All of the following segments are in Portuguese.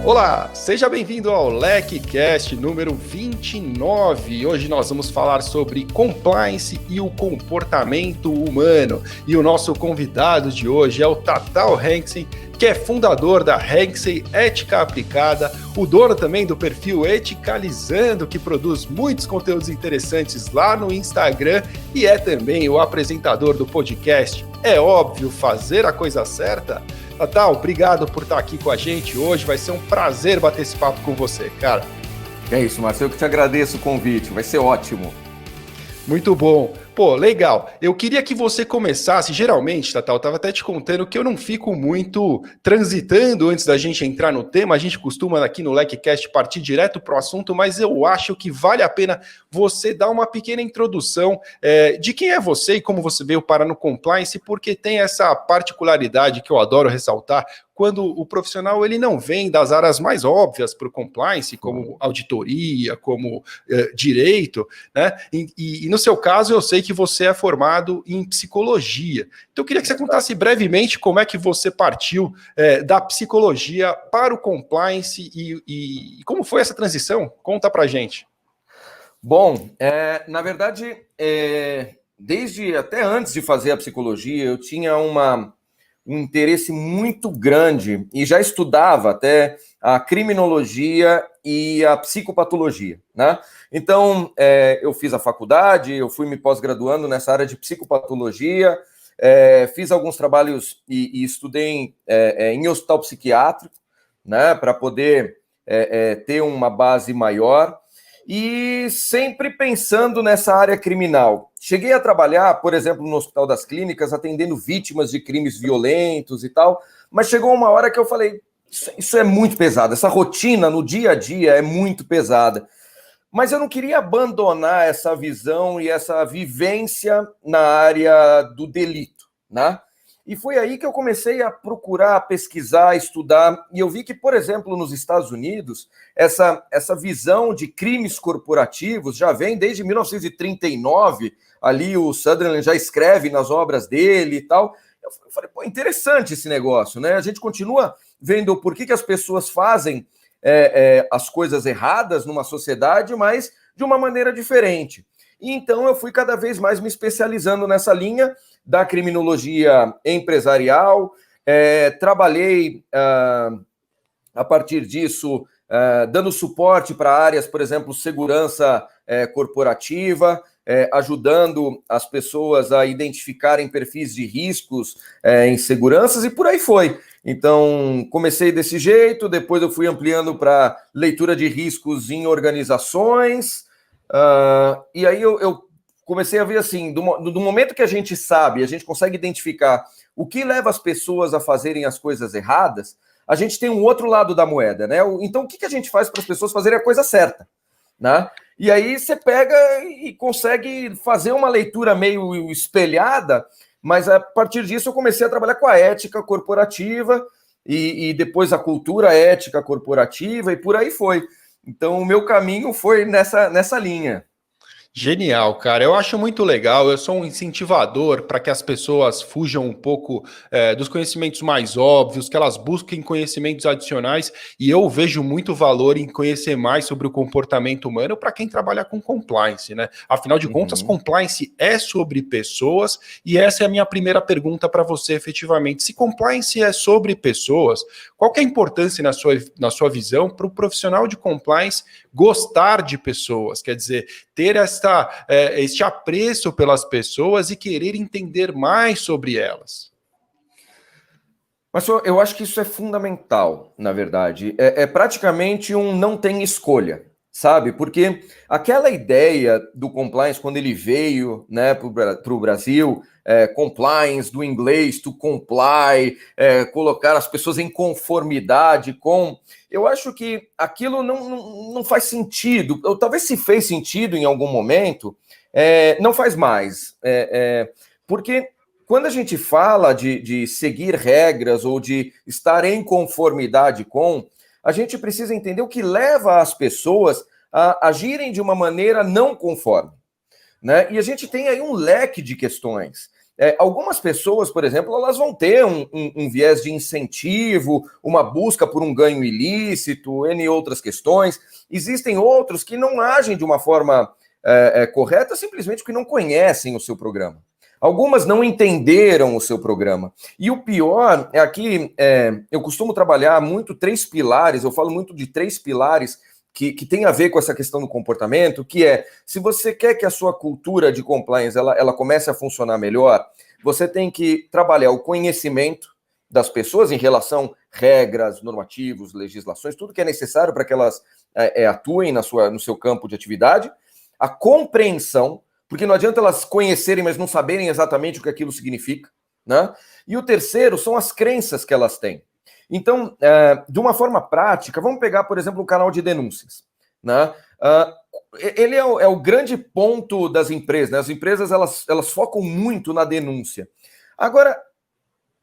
Olá, seja bem-vindo ao LecCast número 29. Hoje nós vamos falar sobre compliance e o comportamento humano. E o nosso convidado de hoje é o Tatal Henxen, que é fundador da Henxen Ética Aplicada, o dono também do perfil Eticalizando, que produz muitos conteúdos interessantes lá no Instagram e é também o apresentador do podcast É Óbvio Fazer a Coisa Certa. Tatal, obrigado por estar aqui com a gente hoje, vai ser um prazer bater esse papo com você, cara. É isso, Marcelo, eu que te agradeço o convite, vai ser ótimo. Muito bom. Pô, legal. Eu queria que você começasse, geralmente, Tatal, eu estava até te contando que eu não fico muito transitando antes da gente entrar no tema, a gente costuma aqui no LecCast partir direto para o assunto, mas eu acho que vale a pena você dar uma pequena introdução de quem é você e como você veio parar no compliance, porque tem essa particularidade que eu adoro ressaltar, quando o profissional ele não vem das áreas mais óbvias para o compliance, como auditoria, como direito, né? E no seu caso, eu sei que você é formado em psicologia. Então, eu queria que você contasse brevemente como é que você partiu da psicologia para o compliance e como foi essa transição? Conta pra gente. Bom, na verdade, desde até antes de fazer a psicologia, eu tinha um interesse muito grande e já estudava até a criminologia e a psicopatologia, né? Então, eu fiz a faculdade, eu fui me pós-graduando nessa área de psicopatologia, fiz alguns trabalhos e estudei em hospital psiquiátrico, né, para poder ter uma base maior e sempre pensando nessa área criminal. Cheguei a trabalhar, por exemplo, no Hospital das Clínicas, atendendo vítimas de crimes violentos e tal, mas chegou uma hora que eu falei, isso é muito pesado, essa rotina no dia a dia é muito pesada. Mas eu não queria abandonar essa visão e essa vivência na área do delito, né? E foi aí que eu comecei a procurar, a pesquisar, a estudar, e eu vi que, por exemplo, nos Estados Unidos, essa visão de crimes corporativos já vem desde 1939, ali o Sutherland já escreve nas obras dele e tal. Eu falei, pô, interessante esse negócio, né? A gente continua vendo por que as pessoas fazem as coisas erradas numa sociedade, mas de uma maneira diferente. E então eu fui cada vez mais me especializando nessa linha da criminologia empresarial, trabalhei a partir disso dando suporte para áreas, por exemplo, segurança corporativa, ajudando as pessoas a identificarem perfis de riscos em seguranças e por aí foi. Então, comecei desse jeito, depois eu fui ampliando para leitura de riscos em organizações, e aí eu comecei a ver assim, do momento que a gente sabe, a gente consegue identificar o que leva as pessoas a fazerem as coisas erradas, a gente tem um outro lado da moeda, né? Então, o que a gente faz para as pessoas fazerem a coisa certa, né? E aí você pega e consegue fazer uma leitura meio espelhada, mas a partir disso eu comecei a trabalhar com a ética corporativa e depois a cultura ética corporativa e por aí foi. Então, o meu caminho foi nessa linha. Genial, cara. Eu acho muito legal. Eu sou um incentivador para que as pessoas fujam um pouco dos conhecimentos mais óbvios, que elas busquem conhecimentos adicionais. E eu vejo muito valor em conhecer mais sobre o comportamento humano para quem trabalha com compliance, né? Afinal de contas, compliance é sobre pessoas. E essa é a minha primeira pergunta para você, efetivamente. Se compliance é sobre pessoas, qual que é a importância na sua visão para o profissional de compliance gostar de pessoas? Quer dizer, ter este apreço pelas pessoas e querer entender mais sobre elas. Mas eu acho que isso é fundamental, na verdade. É praticamente um não tem escolha, sabe? Porque aquela ideia do compliance, quando ele veio, né, para o Brasil, compliance, do inglês, to comply, colocar as pessoas em conformidade com... Eu acho que aquilo não faz sentido. Ou talvez se fez sentido em algum momento, não faz mais. Porque quando a gente fala de seguir regras ou de estar em conformidade com, a gente precisa entender o que leva as pessoas a agirem de uma maneira não conforme, né? E a gente tem aí um leque de questões. Algumas pessoas, por exemplo, elas vão ter um viés de incentivo, uma busca por um ganho ilícito, N outras questões. Existem outros que não agem de uma forma correta simplesmente porque não conhecem o seu programa. Algumas não entenderam o seu programa. E o pior é que eu costumo trabalhar muito 3 pilares, eu falo muito de 3 pilares que tem a ver com essa questão do comportamento, que se você quer que a sua cultura de compliance ela comece a funcionar melhor, você tem que trabalhar o conhecimento das pessoas em relação a regras, normativos, legislações, tudo que é necessário para que elas atuem no seu campo de atividade, a compreensão, porque não adianta elas conhecerem, mas não saberem exatamente o que aquilo significa, né? E o terceiro são as crenças que elas têm. Então, de uma forma prática, vamos pegar, por exemplo, o canal de denúncias, né? Ele é o grande ponto das empresas, né? As empresas, elas focam muito na denúncia. Agora,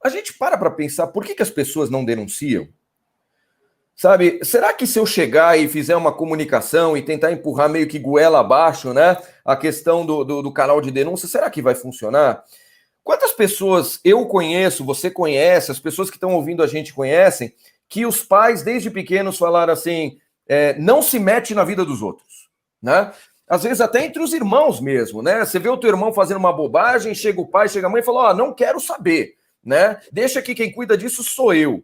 a gente para pensar, por que as pessoas não denunciam? Sabe, será que se eu chegar e fizer uma comunicação e tentar empurrar meio que goela abaixo, né, a questão do canal de denúncia, será que vai funcionar? Quantas pessoas eu conheço, você conhece, as pessoas que estão ouvindo a gente conhecem, que os pais desde pequenos falaram assim, não se mete na vida dos outros, né? Às vezes até entre os irmãos mesmo, né? Você vê o teu irmão fazendo uma bobagem, chega o pai, chega a mãe e fala, não quero saber, né? Deixa que quem cuida disso sou eu.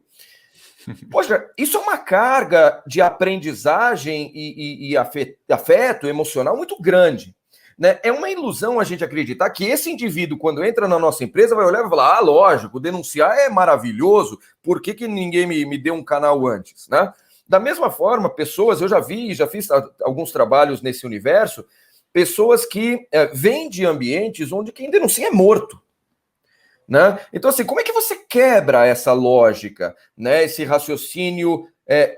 Poxa, isso é uma carga de aprendizagem e afeto emocional muito grande, né? É uma ilusão a gente acreditar que esse indivíduo, quando entra na nossa empresa, vai olhar e vai falar, lógico, denunciar é maravilhoso, por que ninguém me deu um canal antes, né? Da mesma forma, pessoas, eu já fiz alguns trabalhos nesse universo, pessoas que vêm de ambientes onde quem denuncia é morto. Né? Então, assim, como é que você quebra essa lógica, né? Esse raciocínio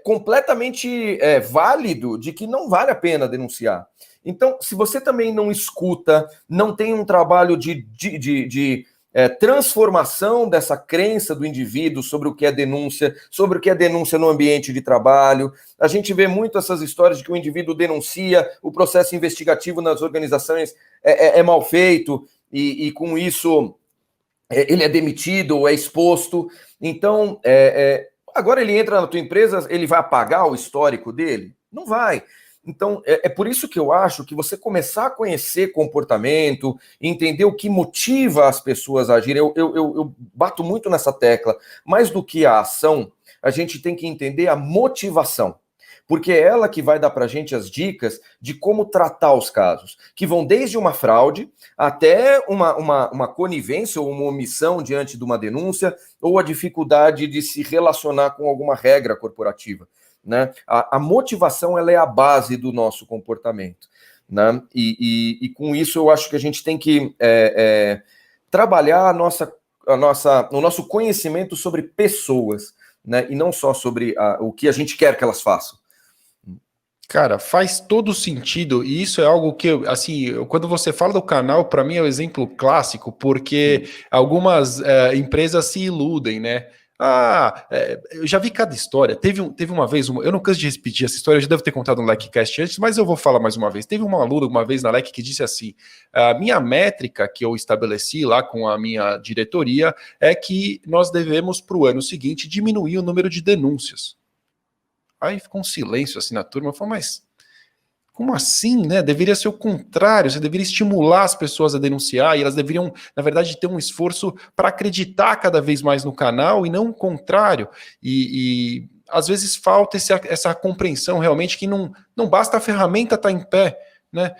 completamente válido de que não vale a pena denunciar? Então, se você também não escuta, não tem um trabalho de transformação dessa crença do indivíduo sobre o que é denúncia no ambiente de trabalho, a gente vê muito essas histórias de que o indivíduo denuncia, o processo investigativo nas organizações é mal feito e com isso ele é demitido ou é exposto. Então, agora ele entra na tua empresa, ele vai apagar o histórico dele? Não vai. Então, é por isso que eu acho que você começar a conhecer comportamento, entender o que motiva as pessoas a agirem, eu bato muito nessa tecla, mais do que a ação, a gente tem que entender a motivação. Porque é ela que vai dar para a gente as dicas de como tratar os casos, que vão desde uma fraude até uma conivência ou uma omissão diante de uma denúncia, ou a dificuldade de se relacionar com alguma regra corporativa. Né? A motivação ela é a base do nosso comportamento. Né? E com isso eu acho que a gente tem que trabalhar o nosso conhecimento sobre pessoas, né? E não só sobre o que a gente quer que elas façam. Cara, faz todo sentido, e isso é algo que, assim, quando você fala do canal, para mim é um exemplo clássico, porque algumas empresas se iludem, né? Eu já vi cada história. Teve uma vez, eu não canso de repetir essa história, eu já devo ter contado no LecCast antes, mas eu vou falar mais uma vez. Teve uma aluna uma vez na Lec que disse assim: a minha métrica que eu estabeleci lá com a minha diretoria é que nós devemos, para o ano seguinte, diminuir o número de denúncias. Aí ficou um silêncio assim na turma, eu falei, mas como assim, né? Deveria ser o contrário, você deveria estimular as pessoas a denunciar e elas deveriam, na verdade, ter um esforço para acreditar cada vez mais no canal e não o contrário. E às vezes falta essa compreensão realmente que não basta a ferramenta estar em pé, né?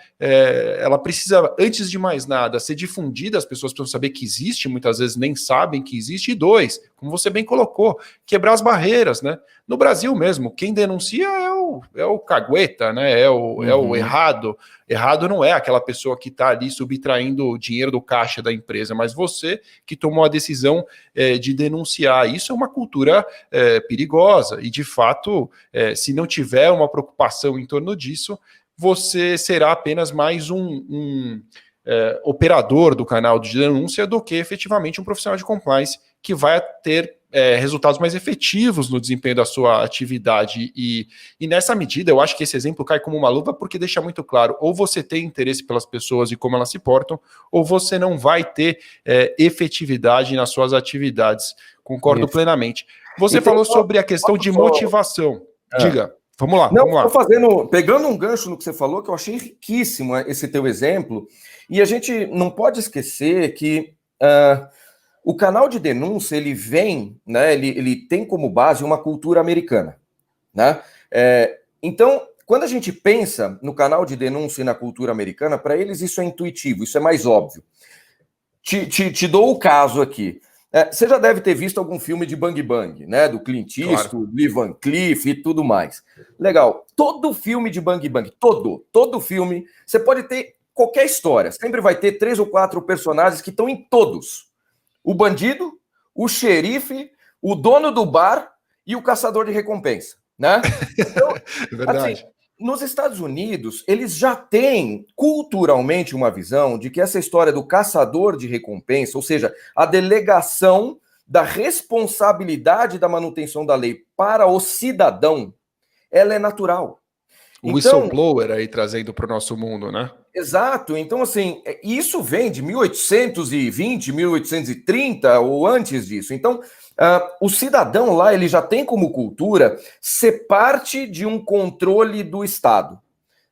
Ela precisa, antes de mais nada, ser difundida, as pessoas precisam saber que existe, muitas vezes nem sabem que existe, e 2, como você bem colocou, quebrar as barreiras, né? No Brasil mesmo, quem denuncia é o cagueta, né? É o errado. Errado não é aquela pessoa que está ali subtraindo o dinheiro do caixa da empresa, mas você que tomou a decisão de denunciar. Isso é uma cultura perigosa, e de fato, se não tiver uma preocupação em torno disso, você será apenas mais um operador do canal de denúncia do que efetivamente um profissional de compliance que vai ter resultados mais efetivos no desempenho da sua atividade. E nessa medida, eu acho que esse exemplo cai como uma luva, porque deixa muito claro, ou você tem interesse pelas pessoas e como elas se portam, ou você não vai ter efetividade nas suas atividades. Concordo plenamente. Você falou sobre a questão de motivação. Diga. Vamos lá, não, vamos lá. Pegando um gancho no que você falou, que eu achei riquíssimo esse teu exemplo, e a gente não pode esquecer que o canal de denúncia, ele vem, né, ele tem como base uma cultura americana, né? Então, quando a gente pensa no canal de denúncia e na cultura americana, para eles isso é intuitivo, isso é mais óbvio. Te dou o caso aqui. Você já deve ter visto algum filme de Bang Bang, né? Do Clint Eastwood, Lee Van Cleef e tudo mais. Legal. Todo filme de Bang Bang, todo filme, você pode ter qualquer história. Sempre vai ter 3 ou 4 personagens que estão em todos. O bandido, o xerife, o dono do bar e o caçador de recompensa, né? Então, Verdade. assim, nos Estados Unidos, eles já têm culturalmente uma visão de que essa história do caçador de recompensa, ou seja, a delegação da responsabilidade da manutenção da lei para o cidadão, ela é natural. O whistleblower aí trazendo para o nosso mundo, né? Exato. Então, assim, isso vem de 1820, 1830 ou antes disso. Então, o cidadão lá, ele já tem como cultura ser parte de um controle do Estado,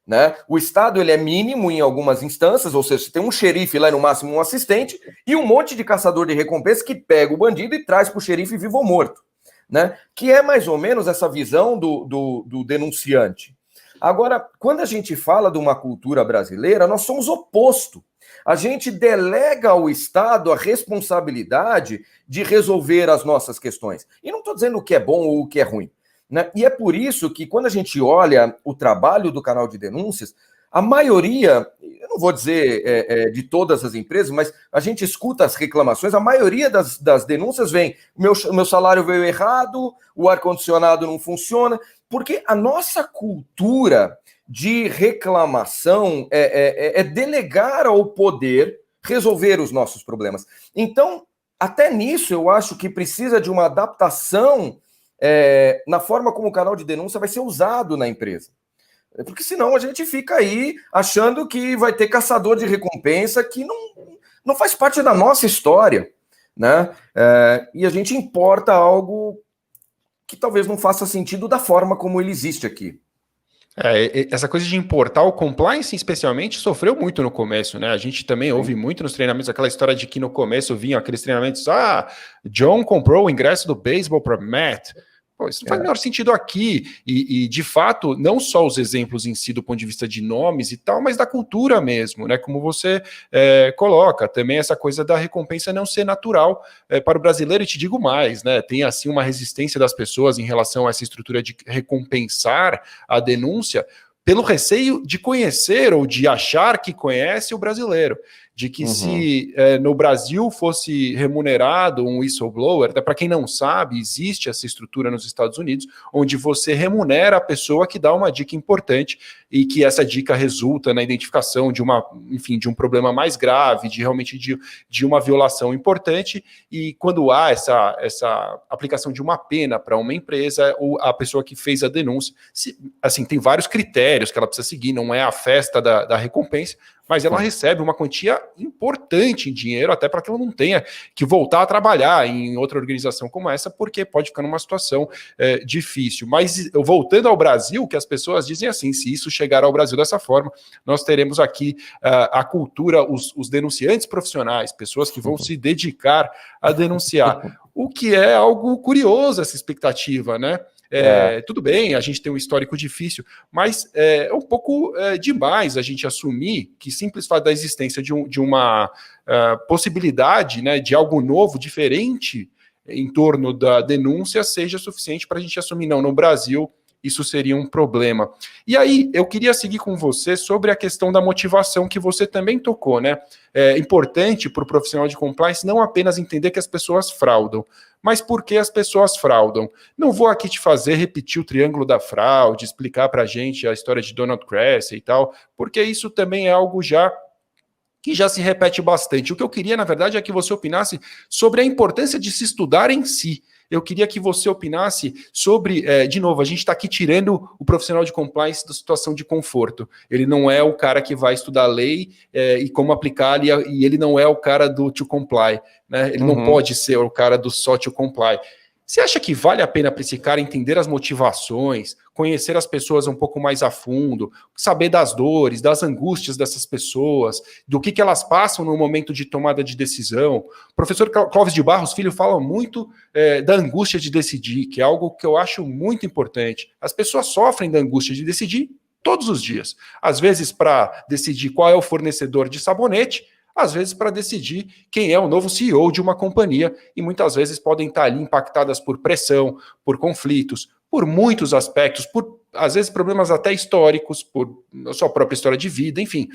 né? O Estado, ele é mínimo em algumas instâncias, ou seja, você tem um xerife lá, no máximo um assistente, e um monte de caçador de recompensa que pega o bandido e traz para o xerife vivo ou morto, né? Que é mais ou menos essa visão do denunciante. Agora, quando a gente fala de uma cultura brasileira, nós somos o oposto. A gente delega ao Estado a responsabilidade de resolver as nossas questões. E não estou dizendo o que é bom ou o que é ruim, né? E é por isso que, quando a gente olha o trabalho do canal de denúncias, a maioria, eu não vou dizer de todas as empresas, mas a gente escuta as reclamações, a maioria das denúncias vem: meu salário veio errado, o ar-condicionado não funciona, porque a nossa cultura de reclamação é delegar ao poder resolver os nossos problemas. Então, até nisso, eu acho que precisa de uma adaptação na forma como o canal de denúncia vai ser usado na empresa. Porque senão a gente fica aí achando que vai ter caçador de recompensa que não faz parte da nossa história, né? E a gente importa algo que talvez não faça sentido da forma como ele existe aqui. Essa coisa de importar o compliance, especialmente, sofreu muito no começo, né? A gente também ouve muito nos treinamentos aquela história de que no começo vinham aqueles treinamentos: John comprou o ingresso do beisebol para Matt. Pô, isso não faz o menor sentido aqui. E, de fato, não só os exemplos em si do ponto de vista de nomes e tal, mas da cultura mesmo, né? Como você coloca, também essa coisa da recompensa não ser natural para o brasileiro. E te digo mais, né? Tem assim uma resistência das pessoas em relação a essa estrutura de recompensar a denúncia pelo receio de conhecer ou de achar que conhece o brasileiro. De que se no Brasil fosse remunerado um whistleblower, até para quem não sabe, existe essa estrutura nos Estados Unidos, onde você remunera a pessoa que dá uma dica importante e que essa dica resulta na identificação de de um problema mais grave, realmente de uma violação importante, e quando há essa aplicação de uma pena para uma empresa, ou a pessoa que fez a denúncia, assim, tem vários critérios que ela precisa seguir, não é a festa da recompensa, mas ela recebe uma quantia importante em dinheiro, até para que ela não tenha que voltar a trabalhar em outra organização como essa, porque pode ficar numa situação difícil. Mas voltando ao Brasil, que as pessoas dizem assim: se isso chegar ao Brasil dessa forma, nós teremos aqui a cultura, os denunciantes profissionais, pessoas que vão se dedicar a denunciar. O que é algo curioso, essa expectativa, né? Tudo bem, a gente tem um histórico difícil, mas é um pouco demais a gente assumir que simples fato da existência de uma possibilidade, né, de algo novo, diferente em torno da denúncia seja suficiente para a gente assumir: não, no Brasil isso seria um problema. E aí, eu queria seguir com você sobre a questão da motivação, que você também tocou, né? É importante para o profissional de compliance não apenas entender que as pessoas fraudam, mas por que as pessoas fraudam. Não vou aqui te fazer repetir o triângulo da fraude, explicar para a gente a história de Donald Cressy e tal, porque isso também é algo que já se repete bastante. O que eu queria, na verdade, é que você opinasse sobre a importância de se estudar em si. eu queria que você opinasse sobre, de novo, a gente está aqui tirando o profissional de compliance da situação de conforto. Ele não é o cara que vai estudar a lei e como aplicar, e ele não é o cara do to comply, né? Ele não pode ser o cara do só to comply. Você acha que vale a pena para esse cara entender as motivações, conhecer as pessoas um pouco mais a fundo, saber das dores, das angústias dessas pessoas, do que elas passam no momento de tomada de decisão? O professor Clóvis de Barros Filho fala muito da angústia de decidir, que é algo que eu acho muito importante. As pessoas sofrem da angústia de decidir todos os dias. Às vezes para decidir qual é o fornecedor de sabonete, às vezes para decidir quem é o novo CEO de uma companhia, e muitas vezes podem estar ali impactadas por pressão, por conflitos, por muitos aspectos, por às vezes problemas até históricos, por sua própria história de vida, enfim.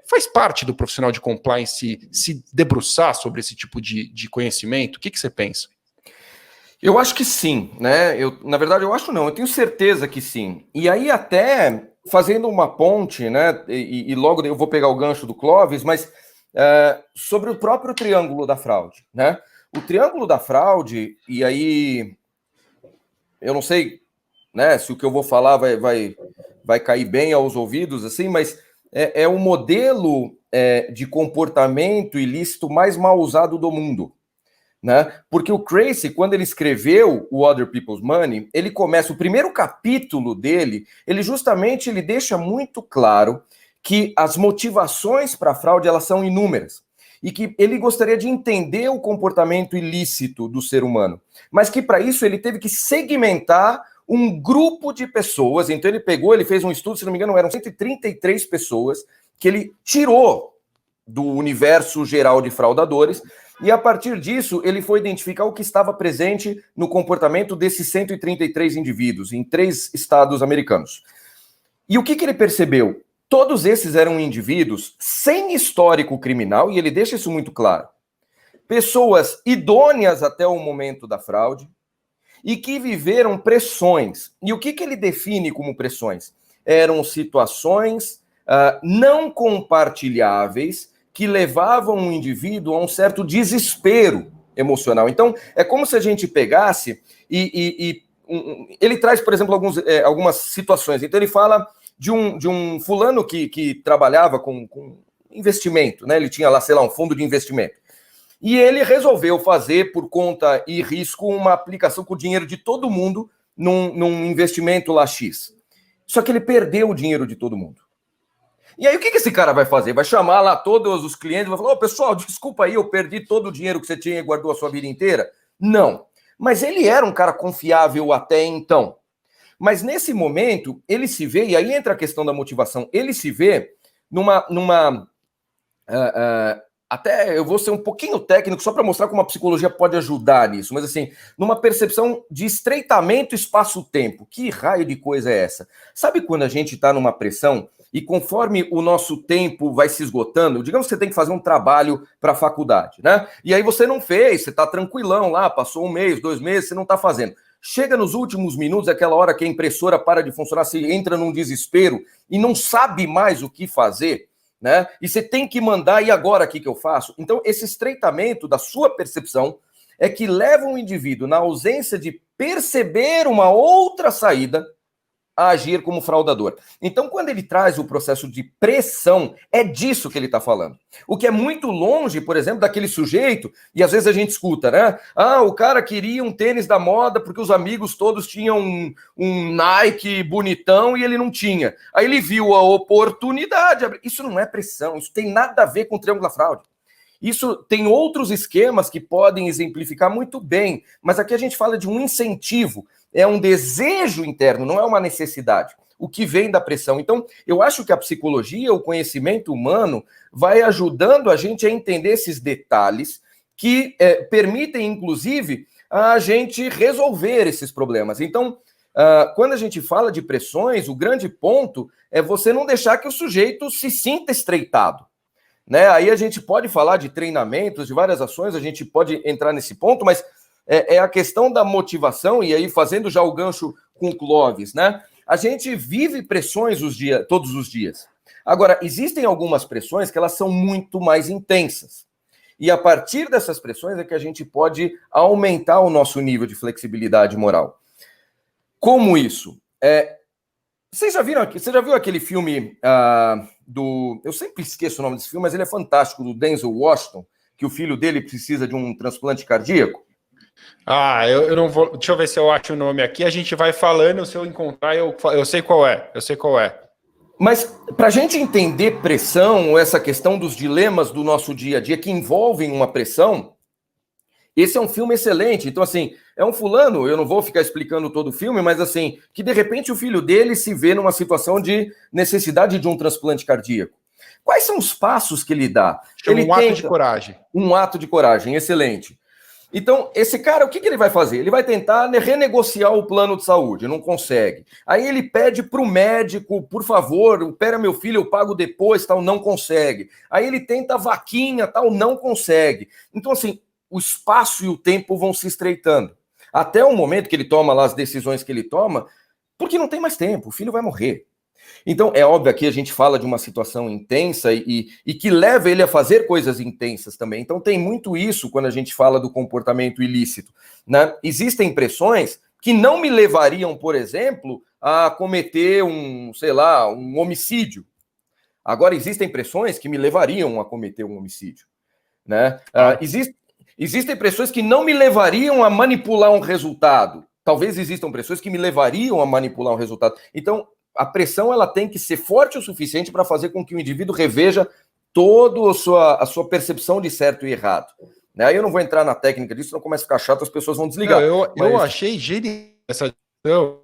Faz parte do profissional de compliance se debruçar sobre esse tipo de conhecimento? O que você pensa? Eu acho que sim, né? Na verdade, eu acho não, eu tenho certeza que sim. E aí, até fazendo uma ponte, né? E logo eu vou pegar o gancho do Clóvis, mas sobre o próprio triângulo da fraude, né? O triângulo da fraude, e aí eu não sei, né, se o que eu vou falar vai cair bem aos ouvidos, assim, mas é o modelo de comportamento ilícito mais mal usado do mundo, né? Porque o Tracy, quando ele escreveu o Other People's Money, ele começa, o primeiro capítulo dele, ele deixa muito claro que as motivações para a fraude, elas são inúmeras, e que ele gostaria de entender o comportamento ilícito do ser humano, mas que para isso ele teve que segmentar um grupo de pessoas. Então ele fez um estudo, se não me engano, eram 133 pessoas, que ele tirou do universo geral de fraudadores, e a partir disso ele foi identificar o que estava presente no comportamento desses 133 indivíduos, em 3 estados americanos. E o que ele percebeu? Todos esses eram indivíduos sem histórico criminal, e ele deixa isso muito claro. Pessoas idôneas até o momento da fraude e que viveram pressões. E o que ele define como pressões? Eram situações não compartilháveis que levavam o indivíduo a um certo desespero emocional. Então, é como se a gente pegasse ele traz, por exemplo, algumas situações. Então, ele fala de um fulano que trabalhava com investimento, né? Ele tinha lá, sei lá, um fundo de investimento. E ele resolveu fazer, por conta e risco, uma aplicação com o dinheiro de todo mundo num investimento lá X. Só que ele perdeu o dinheiro de todo mundo. E aí, o que esse cara vai fazer? Vai chamar lá todos os clientes e vai falar: pessoal, desculpa aí, eu perdi todo o dinheiro que você tinha e guardou a sua vida inteira? Não. Mas ele era um cara confiável até então. Mas nesse momento, ele se vê, e aí entra a questão da motivação, ele se vê até eu vou ser um pouquinho técnico, só para mostrar como a psicologia pode ajudar nisso, mas assim, numa percepção de estreitamento espaço-tempo. Que raio de coisa é essa? Sabe quando a gente está numa pressão e conforme o nosso tempo vai se esgotando, digamos que você tem que fazer um trabalho para a faculdade, né? E aí você não fez, você está tranquilão lá, passou 1 mês, 2 meses, você não está fazendo. Chega nos últimos minutos, aquela hora que a impressora para de funcionar, você entra num desespero e não sabe mais o que fazer, né? E você tem que mandar, e agora o que eu faço? Então, esse estreitamento da sua percepção é que leva um indivíduo, na ausência de perceber uma outra saída, a agir como fraudador. Então, quando ele traz o processo de pressão, é disso que ele está falando. O que é muito longe, por exemplo, daquele sujeito, e às vezes a gente escuta, né? O cara queria um tênis da moda porque os amigos todos tinham um Nike bonitão e ele não tinha. Aí ele viu a oportunidade. Isso não é pressão, isso tem nada a ver com o triângulo da fraude. Isso tem outros esquemas que podem exemplificar muito bem, mas aqui a gente fala de um incentivo, é um desejo interno, não é uma necessidade, o que vem da pressão. Então, eu acho que a psicologia, o conhecimento humano, vai ajudando a gente a entender esses detalhes que permitem, inclusive, a gente resolver esses problemas. Então, quando a gente fala de pressões, o grande ponto é você não deixar que o sujeito se sinta estreitado, né? Aí a gente pode falar de treinamentos, de várias ações, a gente pode entrar nesse ponto, mas é a questão da motivação, e aí fazendo já o gancho com o Clóvis, né? A gente vive pressões todos os dias. Agora, existem algumas pressões que elas são muito mais intensas. e a partir dessas pressões é que a gente pode aumentar o nosso nível de flexibilidade moral. Como isso? Você já viu aquele filme eu sempre esqueço o nome desse filme, mas ele é fantástico, do Denzel Washington, que o filho dele precisa de um transplante cardíaco? Eu não vou. Deixa eu ver se eu acho o nome aqui. A gente vai falando, se eu encontrar, eu sei qual é. Eu sei qual é. Mas para a gente entender pressão, ou essa questão dos dilemas do nosso dia a dia que envolvem uma pressão, esse é um filme excelente. Então, assim, é um fulano, eu não vou ficar explicando todo o filme, mas assim, que de repente o filho dele se vê numa situação de necessidade de um transplante cardíaco. Quais são os passos que ele dá? Ele ato de coragem. Um ato de coragem, excelente. Então, esse cara, o que ele vai fazer? Ele vai tentar renegociar o plano de saúde, não consegue. Aí ele pede para o médico, por favor, opera meu filho, eu pago depois, tal, não consegue. Aí ele tenta vaquinha, tal, não consegue. Então, assim, o espaço e o tempo vão se estreitando. Até o momento que ele toma lá as decisões que ele toma, porque não tem mais tempo, o filho vai morrer. Então, é óbvio que a gente fala de uma situação intensa e que leva ele a fazer coisas intensas também. Então, tem muito isso quando a gente fala do comportamento ilícito, né? Existem pressões que não me levariam, por exemplo, a cometer um homicídio. Agora, existem pressões que me levariam a cometer um homicídio, né? Existem pressões que não me levariam a manipular um resultado. Talvez existam pressões que me levariam a manipular um resultado. Então, a pressão ela tem que ser forte o suficiente para fazer com que o indivíduo reveja toda a sua percepção de certo e errado. Né? Aí eu não vou entrar na técnica disso, senão começa a ficar chato, as pessoas vão desligar. Eu achei genial essa discussão,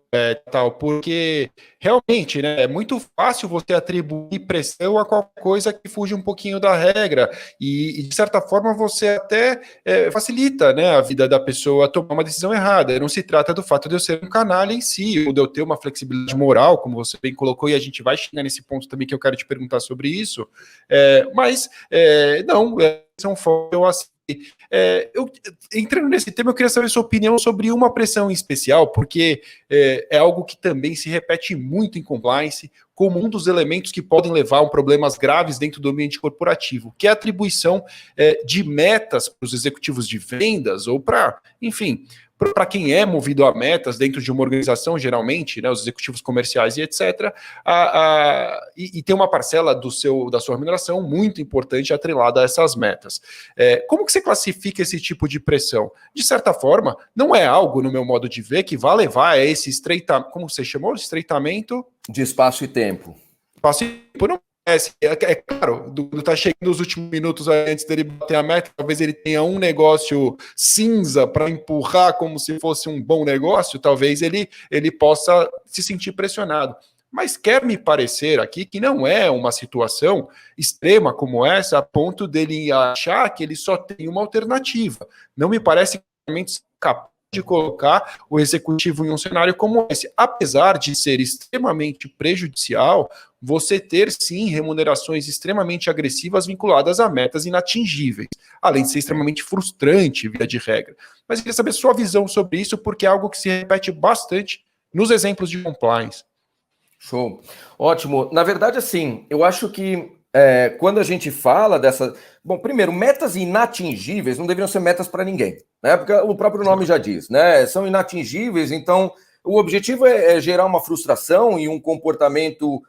porque realmente, né, é muito fácil você atribuir pressão a qualquer coisa que fuja um pouquinho da regra e de certa forma você até facilita, né, a vida da pessoa a tomar uma decisão errada. Não se trata do fato de eu ser um canalha em si, ou de eu ter uma flexibilidade moral, como você bem colocou, e a gente vai chegar nesse ponto também que eu quero te perguntar sobre isso, são assim. Entrando nesse tema, eu queria saber sua opinião sobre uma pressão em especial, porque é algo que também se repete muito em compliance, como um dos elementos que podem levar a problemas graves dentro do ambiente corporativo, que é a atribuição de metas para os executivos de vendas ou para, enfim, para quem é movido a metas dentro de uma organização, geralmente, né, os executivos comerciais e etc., e tem uma parcela da sua remuneração muito importante atrelada a essas metas. Como que você classifica esse tipo de pressão? De certa forma, não é algo, no meu modo de ver, que vai levar a esse estreitamento, como você chamou? Estreitamento? De espaço e tempo. Espaço e tempo não. Claro, tá chegando os últimos minutos antes dele bater a meta, talvez ele tenha um negócio cinza para empurrar como se fosse um bom negócio, talvez ele possa se sentir pressionado. Mas quer me parecer aqui que não é uma situação extrema como essa, a ponto dele achar que ele só tem uma alternativa. Não me parece realmente capaz de colocar o executivo em um cenário como esse, apesar de ser extremamente prejudicial, você ter sim remunerações extremamente agressivas vinculadas a metas inatingíveis, além de ser extremamente frustrante, via de regra. Mas eu queria saber sua visão sobre isso, porque é algo que se repete bastante nos exemplos de compliance. Show. Ótimo. Na verdade, assim, eu acho que quando a gente fala dessa... Bom, primeiro, metas inatingíveis não deveriam ser metas para ninguém, né? Porque o próprio nome já diz, né? São inatingíveis, então o objetivo é gerar uma frustração e um comportamento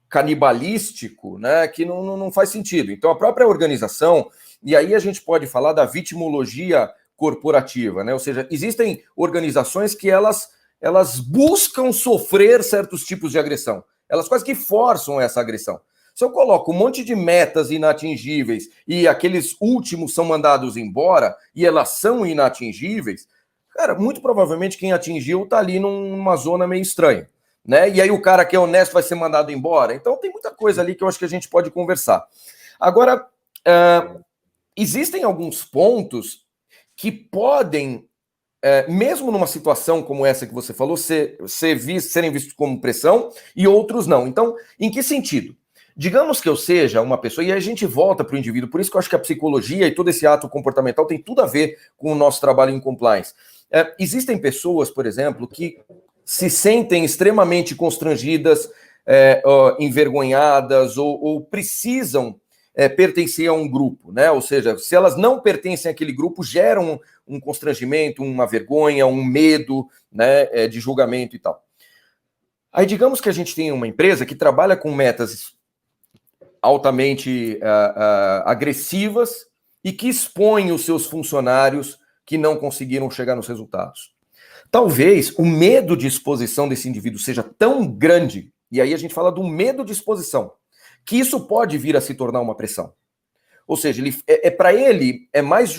canibalístico, né? Que não faz sentido. Então, a própria organização, e aí a gente pode falar da vitimologia corporativa, né? Ou seja, existem organizações que elas buscam sofrer certos tipos de agressão. Elas quase que forçam essa agressão. Se eu coloco um monte de metas inatingíveis e aqueles últimos são mandados embora e elas são inatingíveis, cara, muito provavelmente quem atingiu está ali numa zona meio estranha, né? E aí o cara que é honesto vai ser mandado embora. Então tem muita coisa ali que eu acho que a gente pode conversar. Agora, existem alguns pontos que podem, mesmo numa situação como essa que você falou, serem vistos como pressão e outros não. Então, em que sentido? Digamos que eu seja uma pessoa, e a gente volta para o indivíduo, por isso que eu acho que a psicologia e todo esse ato comportamental tem tudo a ver com o nosso trabalho em compliance. Existem pessoas, por exemplo, que se sentem extremamente constrangidas, envergonhadas ou precisam pertencer a um grupo, né? Ou seja, se elas não pertencem àquele grupo, geram um constrangimento, uma vergonha, um medo, né, de julgamento e tal. Aí digamos que a gente tem uma empresa que trabalha com metas altamente agressivas e que expõe os seus funcionários que não conseguiram chegar nos resultados. Talvez o medo de exposição desse indivíduo seja tão grande, e aí a gente fala do medo de exposição, que isso pode vir a se tornar uma pressão. Ou seja, para ele é mais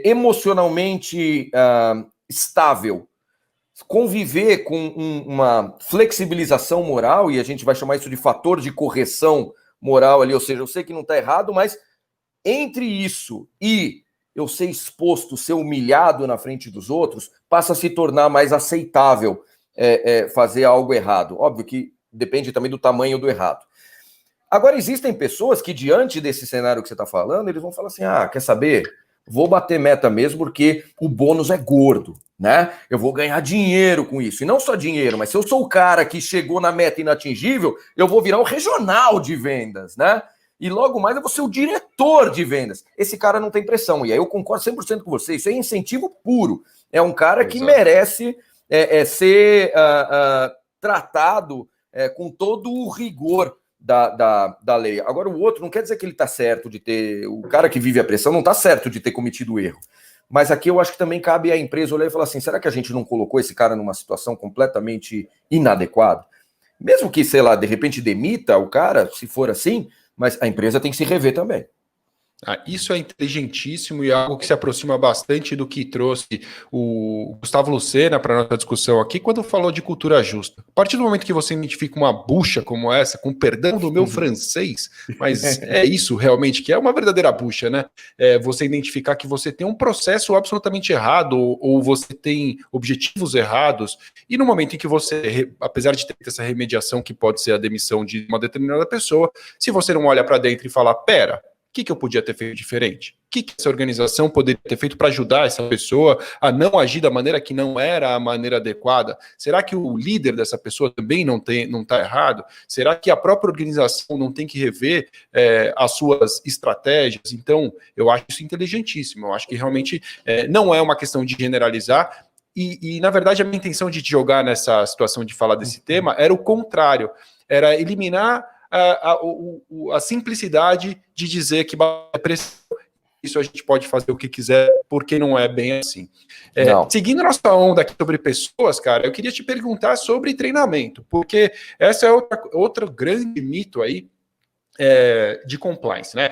emocionalmente estável conviver com uma flexibilização moral, e a gente vai chamar isso de fator de correção moral ali, ou seja, eu sei que não está errado, mas entre isso e eu ser exposto, ser humilhado na frente dos outros, passa a se tornar mais aceitável fazer algo errado. Óbvio que depende também do tamanho do errado. Agora, existem pessoas que, diante desse cenário que você está falando, eles vão falar assim, quer saber? Vou bater meta mesmo porque o bônus é gordo, né? Eu vou ganhar dinheiro com isso. E não só dinheiro, mas se eu sou o cara que chegou na meta inatingível, eu vou virar o regional de vendas, né? E logo mais eu vou ser o diretor de vendas. Esse cara não tem pressão. E aí eu concordo 100% com você. Isso é incentivo puro. É um cara que merece ser tratado com todo o rigor da lei. Agora, o outro não quer dizer que ele está certo de ter... O cara que vive a pressão não está certo de ter cometido erro. Mas aqui eu acho que também cabe à empresa olhar e falar assim, será que a gente não colocou esse cara numa situação completamente inadequada? Mesmo que, sei lá, de repente demita o cara, se for assim, mas a empresa tem que se rever também. Isso é inteligentíssimo e é algo que se aproxima bastante do que trouxe o Gustavo Lucena para a nossa discussão aqui, quando falou de cultura justa. A partir do momento que você identifica uma bucha como essa, com perdão do meu francês, mas é isso realmente, que é uma verdadeira bucha, né? Você identificar que você tem um processo absolutamente errado ou você tem objetivos errados, e no momento em que você, apesar de ter essa remediação que pode ser a demissão de uma determinada pessoa, se você não olha para dentro e fala, pera, o que eu podia ter feito diferente? O que essa organização poderia ter feito para ajudar essa pessoa a não agir da maneira que não era a maneira adequada? Será que o líder dessa pessoa também não está errado? Será que a própria organização não tem que rever as suas estratégias? Então, eu acho isso inteligentíssimo. Eu acho que realmente não é uma questão de generalizar. E, na verdade, a minha intenção de te jogar nessa situação de falar desse tema era o contrário. Era eliminar a simplicidade de dizer que isso a gente pode fazer o que quiser, porque não é bem assim. Seguindo nossa onda aqui sobre pessoas, cara, eu queria te perguntar sobre treinamento, porque essa é outro grande mito aí de compliance, né?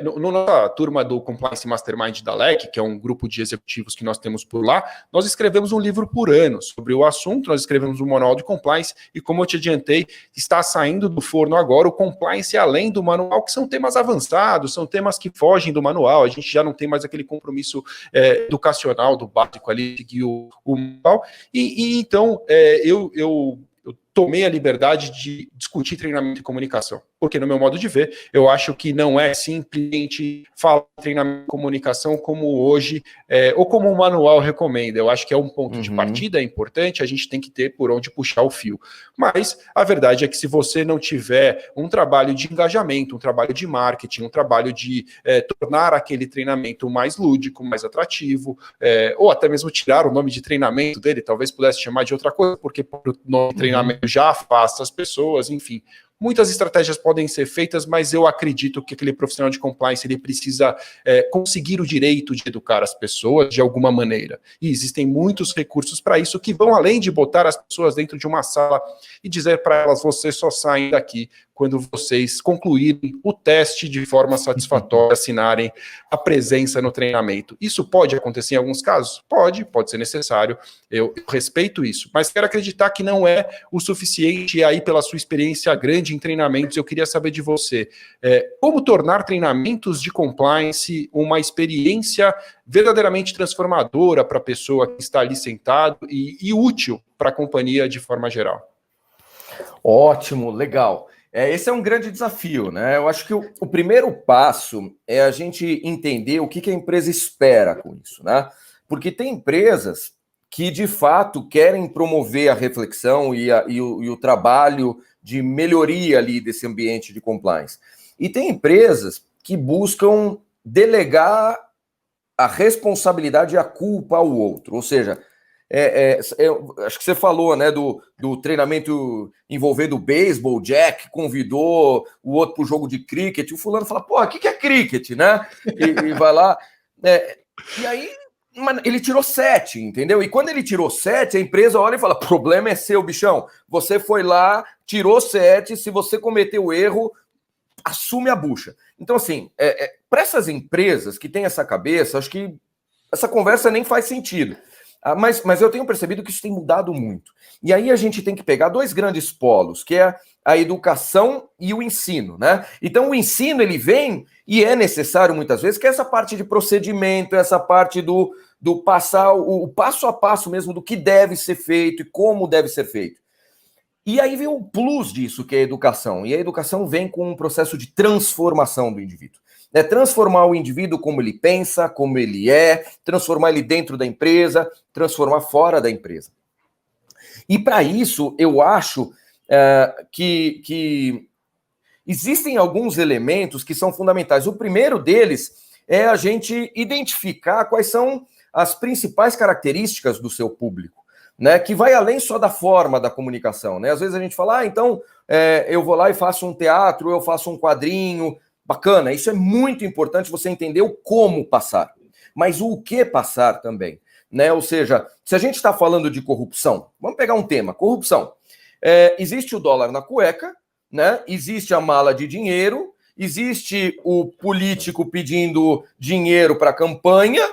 No nossa turma do Compliance Mastermind da LEC, que é um grupo de executivos que nós temos por lá, nós escrevemos um livro por ano sobre o assunto, nós escrevemos um manual de compliance, e como eu te adiantei, está saindo do forno agora o compliance além do manual, que são temas avançados, são temas que fogem do manual, a gente já não tem mais aquele compromisso educacional do básico ali, seguir o manual, e então eu tomei a liberdade de discutir treinamento e comunicação. Porque, no meu modo de ver, eu acho que não é simplesmente falar de treinamento e comunicação como hoje, ou como o manual recomenda. Eu acho que é um ponto de partida, é importante, a gente tem que ter por onde puxar o fio. Mas a verdade é que se você não tiver um trabalho de engajamento, um trabalho de marketing, um trabalho de tornar aquele treinamento mais lúdico, mais atrativo, ou até mesmo tirar o nome de treinamento dele, talvez pudesse chamar de outra coisa, porque o nome de treinamento já afasta as pessoas, enfim. Muitas estratégias podem ser feitas, mas eu acredito que aquele profissional de compliance ele precisa conseguir o direito de educar as pessoas de alguma maneira. E existem muitos recursos para isso que vão além de botar as pessoas dentro de uma sala e dizer para elas, vocês só saem daqui quando vocês concluírem o teste de forma satisfatória, assinarem a presença no treinamento. Isso pode acontecer em alguns casos? Pode ser necessário, eu respeito isso, mas quero acreditar que não é o suficiente, e aí pela sua experiência grande em treinamentos, eu queria saber de você, como tornar treinamentos de compliance uma experiência verdadeiramente transformadora para a pessoa que está ali sentado e útil para a companhia de forma geral. Ótimo, legal. Esse é um grande desafio, né? Eu acho que o primeiro passo é a gente entender o que a empresa espera com isso, né? Porque tem empresas que, de fato, querem promover a reflexão e o trabalho de melhoria ali desse ambiente de compliance. E tem empresas que buscam delegar a responsabilidade e a culpa ao outro. Ou seja, acho que você falou, né, do treinamento envolvendo o beisebol, o Jack convidou o outro para o jogo de cricket, o fulano fala, pô, o que é cricket, né? E vai lá. E aí, ele tirou 7, entendeu? E quando ele tirou 7, a empresa olha e fala, problema é seu, bichão. Você foi lá, tirou 7, se você cometeu erro, assume a bucha. Então, assim, para essas empresas que têm essa cabeça, acho que essa conversa nem faz sentido. Mas eu tenho percebido que isso tem mudado muito. E aí a gente tem que pegar 2 grandes polos, que é a educação e o ensino, né? Então, o ensino, ele vem e é necessário, muitas vezes, que essa parte de procedimento, essa parte do passar, o passo a passo mesmo do que deve ser feito e como deve ser feito. E aí vem o plus disso, que é a educação. E a educação vem com um processo de transformação do indivíduo. É transformar o indivíduo como ele pensa, como ele é, transformar ele dentro da empresa, transformar fora da empresa. E para isso, eu acho que existem alguns elementos que são fundamentais. O primeiro deles é a gente identificar quais são as principais características do seu público, né, que vai além só da forma da comunicação, né? Às vezes a gente fala, então eu vou lá e faço um teatro, eu faço um quadrinho, bacana, isso é muito importante você entender o como passar, mas o que passar também, né? Ou seja, se a gente está falando de corrupção, vamos pegar um tema, corrupção. Existe o dólar na cueca, né? Existe a mala de dinheiro, existe o político pedindo dinheiro para a campanha,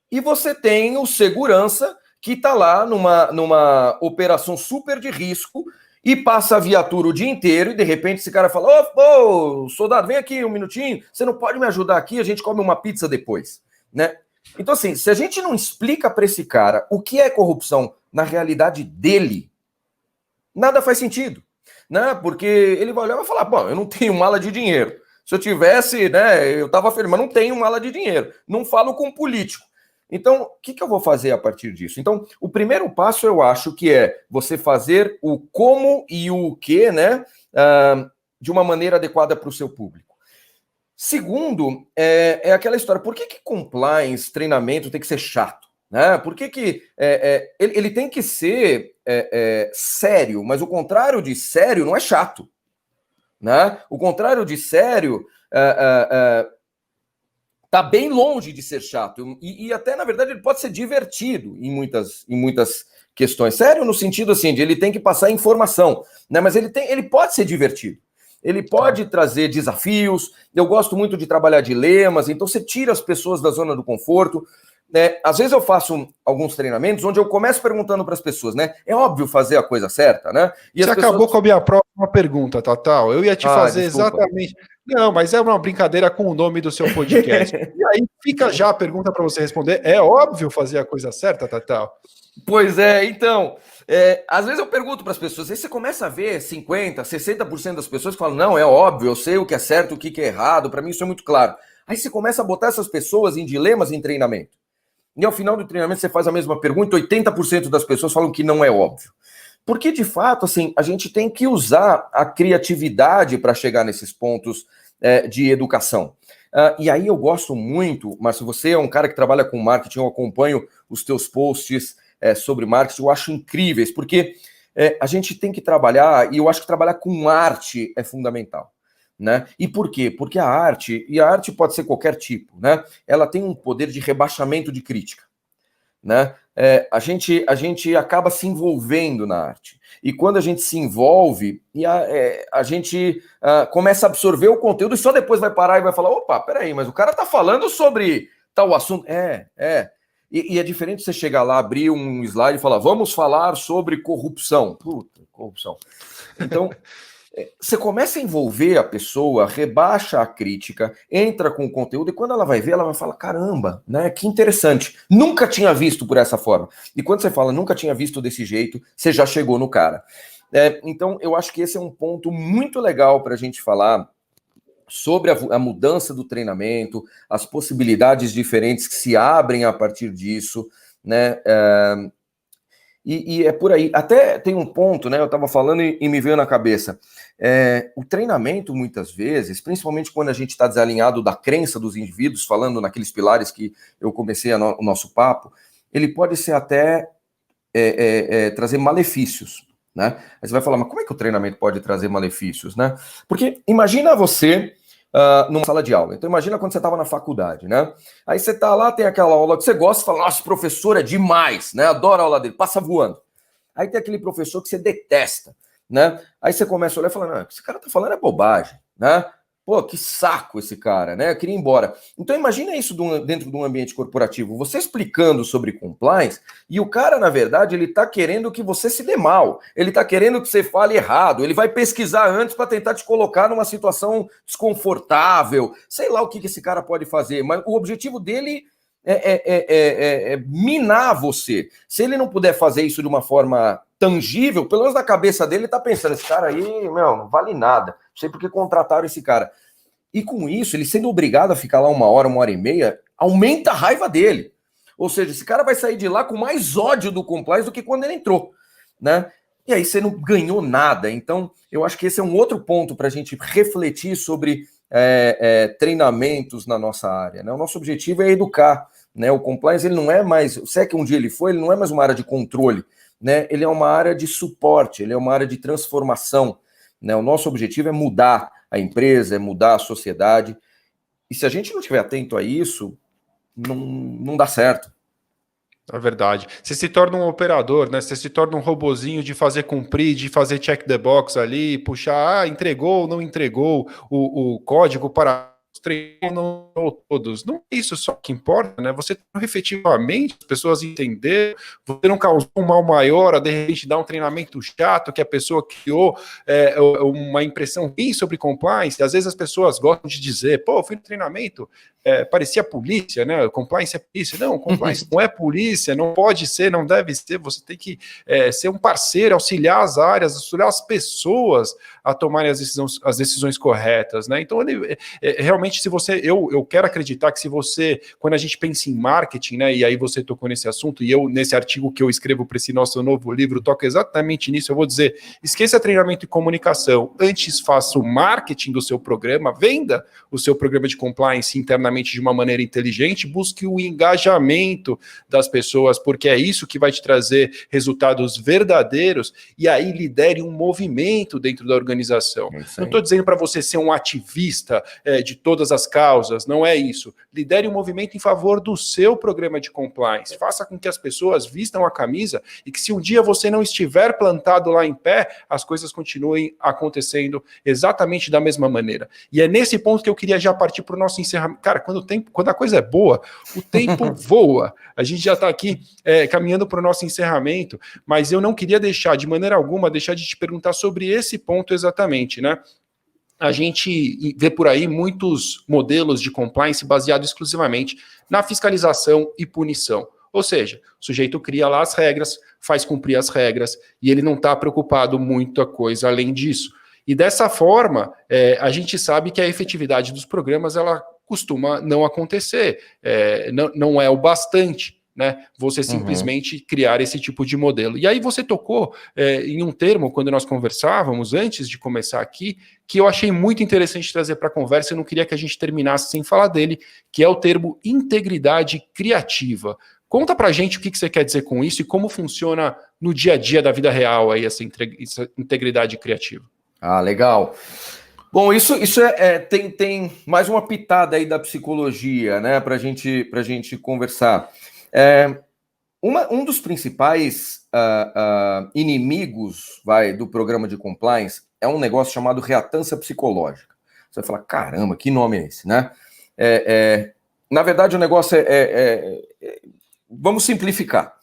e você tem o segurança que está lá numa operação super de risco e passa a viatura o dia inteiro e de repente esse cara fala, ô, soldado, vem aqui um minutinho, você não pode me ajudar aqui, a gente come uma pizza depois, né? Então assim, se a gente não explica para esse cara o que é corrupção na realidade dele, nada faz sentido, né? Porque ele vai olhar e vai falar, bom, eu não tenho mala de dinheiro. Se eu tivesse, né, eu estava afirmando, mas não tenho mala de dinheiro. Não falo com político. Então, o que eu vou fazer a partir disso? Então, o primeiro passo eu acho que é você fazer o como e o que, né, de uma maneira adequada para o seu público. Segundo, é aquela história, por que compliance, treinamento tem que ser chato? Né? Por que ele tem que ser sério, mas o contrário de sério não é chato. Né? O contrário de sério está bem longe de ser chato. E até, na verdade, ele pode ser divertido em muitas questões. Sério no sentido assim, de ele tem que passar informação, né? Mas ele pode ser divertido. Ele pode trazer desafios. Eu gosto muito de trabalhar dilemas, então você tira as pessoas da zona do conforto. Né? Às vezes eu faço alguns treinamentos onde eu começo perguntando para as pessoas, né? É óbvio fazer a coisa certa, né? E você acabou com a minha próxima pergunta, Tatal. Eu ia te fazer desculpa. exatamente. Não, mas é uma brincadeira com o nome do seu podcast. E aí fica já a pergunta para você responder. É óbvio fazer a coisa certa, Tatal? Pois então. Às vezes eu pergunto para as pessoas, aí você começa a ver 50%, 60% das pessoas que falam, não, é óbvio, eu sei o que é certo, o que é errado, para mim isso é muito claro. Aí você começa a botar essas pessoas em dilemas em treinamento. E ao final do treinamento você faz a mesma pergunta, 80% das pessoas falam que não é óbvio. Porque, de fato, assim, a gente tem que usar a criatividade para chegar nesses pontos de educação. E aí eu gosto muito, Márcio, você é um cara que trabalha com marketing, eu acompanho os teus posts sobre marketing, eu acho incríveis, porque a gente tem que trabalhar, e eu acho que trabalhar com arte é fundamental. Né? E por quê? Porque a arte pode ser qualquer tipo, né? Ela tem um poder de rebaixamento de crítica, né? A gente acaba se envolvendo na arte. E quando a gente se envolve, a gente começa a absorver o conteúdo e só depois vai parar e vai falar, opa, peraí, mas o cara tá falando sobre tal assunto. E é diferente você chegar lá, abrir um slide e falar, vamos falar sobre corrupção. Puta, corrupção. Então... Você começa a envolver a pessoa, rebaixa a crítica, entra com o conteúdo e quando ela vai ver, ela vai falar, caramba, né, que interessante, nunca tinha visto por essa forma. E quando você fala, nunca tinha visto desse jeito, você já chegou no cara. Então, eu acho que esse é um ponto muito legal para a gente falar sobre a mudança do treinamento, as possibilidades diferentes que se abrem a partir disso, né? E é por aí. Até tem um ponto, né? Eu estava falando e me veio na cabeça. O treinamento, muitas vezes, principalmente quando a gente está desalinhado da crença dos indivíduos, falando naqueles pilares que eu comecei o nosso papo, ele pode ser até trazer malefícios, né? Aí você vai falar, mas como é que o treinamento pode trazer malefícios, né? Porque imagina você numa sala de aula. Então imagina quando você estava na faculdade, né? Aí você tá lá, tem aquela aula que você gosta e fala, nossa, professor é demais, né? Adoro a aula dele, passa voando. Aí tem aquele professor que você detesta, né? Aí você começa a olhar e fala, não, o que esse cara tá falando é bobagem, né? Pô, que saco esse cara, né? Eu queria ir embora. Então imagina isso dentro de um ambiente corporativo, você explicando sobre compliance e o cara, na verdade, ele tá querendo que você se dê mal, ele tá querendo que você fale errado, ele vai pesquisar antes para tentar te colocar numa situação desconfortável, sei lá o que esse cara pode fazer, mas o objetivo dele é minar você. Se ele não puder fazer isso de uma forma tangível, pelo menos na cabeça dele, ele tá pensando, esse cara aí, meu, não vale nada. Não sei por que contrataram esse cara. E com isso, ele sendo obrigado a ficar lá 1 hora e meia, aumenta a raiva dele. Ou seja, esse cara vai sair de lá com mais ódio do compliance do que quando ele entrou, né? E aí você não ganhou nada. Então, eu acho que esse é um outro ponto para a gente refletir sobre treinamentos na nossa área, né? O nosso objetivo é educar, né? O compliance, ele não é mais, se é que um dia ele não é mais uma área de controle, né? Ele é uma área de suporte, ele é uma área de transformação, né? O nosso objetivo é mudar a empresa, é mudar a sociedade. E se a gente não estiver atento a isso, não dá certo. É verdade. Você se torna um operador, né? Você se torna um robozinho de fazer cumprir, de fazer check the box ali, puxar, entregou, não entregou o código para os treinos, não todos. Não é isso só que importa, né? Você efetivamente, as pessoas entenderam, você não causou um mal maior, a de repente dar um treinamento chato que a pessoa criou uma impressão ruim sobre compliance. Às vezes as pessoas gostam de dizer, pô, eu fui no treinamento, parecia polícia, né? Compliance é polícia. Não, compliance não é polícia, não pode ser, não deve ser. Você tem que ser um parceiro, auxiliar as áreas, auxiliar as pessoas a tomarem as decisões corretas, né? Então, realmente, se você, eu quero acreditar que se você, quando a gente pensa em marketing, né? E aí você tocou nesse assunto, e eu, nesse artigo que eu escrevo para esse nosso novo livro, toco exatamente nisso, eu vou dizer, esqueça treinamento e comunicação, antes faça o marketing do seu programa, venda o seu programa de compliance internamente de uma maneira inteligente, busque o engajamento das pessoas, porque é isso que vai te trazer resultados verdadeiros, e aí lidere um movimento dentro da organização. Não estou dizendo para você ser um ativista de todas as causas, não é isso. Lidere um movimento em favor do seu programa de compliance, faça com que as pessoas vistam a camisa e que se um dia você não estiver plantado lá em pé, as coisas continuem acontecendo exatamente da mesma maneira. E é nesse ponto que eu queria já partir para o nosso encerramento. Cara, quando a coisa é boa, o tempo voa. A gente já está aqui caminhando para o nosso encerramento, mas eu não queria deixar, de maneira alguma, deixar de te perguntar sobre esse ponto exatamente, né? A gente vê por aí muitos modelos de compliance baseados exclusivamente na fiscalização e punição. Ou seja, o sujeito cria lá as regras, faz cumprir as regras, e ele não está preocupado muita coisa além disso. E dessa forma, a gente sabe que a efetividade dos programas ela costuma não acontecer, não é o bastante, né? Você simplesmente criar esse tipo de modelo. E aí você tocou em um termo, quando nós conversávamos, antes de começar aqui, que eu achei muito interessante trazer para a conversa, eu não queria que a gente terminasse sem falar dele, que é o termo integridade criativa. Conta pra gente o que você quer dizer com isso e como funciona no dia a dia da vida real aí essa integridade criativa. Ah, legal. Bom, isso tem mais uma pitada aí da psicologia, né, pra gente conversar. Um dos principais inimigos do programa de compliance é um negócio chamado reatância psicológica. Você vai falar, caramba, que nome é esse, né? Na verdade, o negócio vamos simplificar.